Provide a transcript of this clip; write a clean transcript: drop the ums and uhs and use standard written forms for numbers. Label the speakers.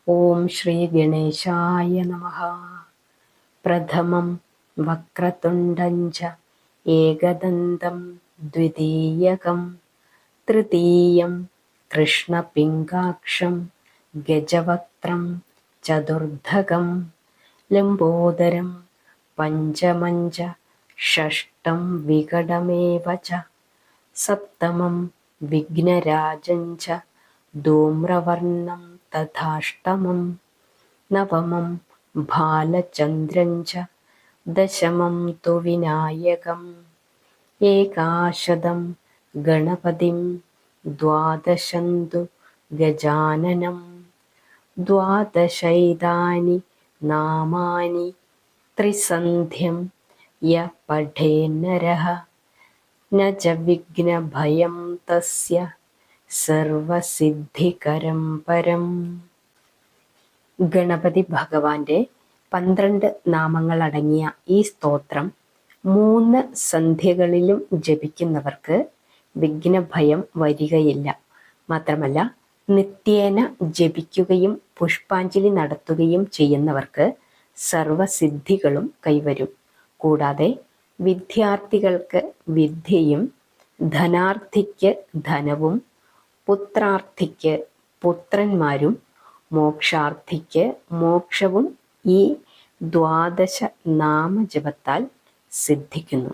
Speaker 1: ഓം ശ്രീ ഗണേശായ നമഃ. പ്രഥമം വക്രതുണ്ടം ച ഏകദന്തം ദ്വിതീയകം തൃതീയം കൃഷ്ണപിംഗാക്ഷം ഗജവക്ത്രം ചതുർധകം ലംബോദരം പഞ്ചമം ച ഷഷ്ടം വികടമേവ ച സപ്തമം വിഘ്നരാജം ച ധൂമ്രവർണം തഥാഷ്ടമം നവമം ഭാലചന്ദ്രം ച ദശമം തു വിനായകം ഏകാശതം ഗണപതിം ദ്വാദശം തു ഗജാനനം ദ്വാദശൈതാനി നാമാനി ത്രിസന്ധ്യം യ പഠേന്നരഃ ന ച വിഘ്നഭയം തസ്യ സർവസിദ്ധികരം പരം. ഗണപതി ഭഗവാന്റെ 12 നാമങ്ങളടങ്ങിയ ഈ സ്തോത്രം 3 സന്ധ്യകളിലും ജപിക്കുന്നവർക്ക് വിഘ്നഭയം വരികയില്ല. മാത്രമല്ല, നിത്യേന ജപിക്കുകയും പുഷ്പാഞ്ജലി നടത്തുകയും ചെയ്യുന്നവർക്ക് സർവസിദ്ധികളും കൈവരും. കൂടാതെ വിദ്യാർത്ഥികൾക്ക് വിദ്യയും, ധനാർത്ഥിക്ക് ധനവും, പുത്രാർത്ഥിക്ക് പുത്രന്മാരും, മോക്ഷാർത്ഥിക്ക് മോക്ഷവും ഈ 12 നാമജപത്താൽ സിദ്ധിക്കുന്നു.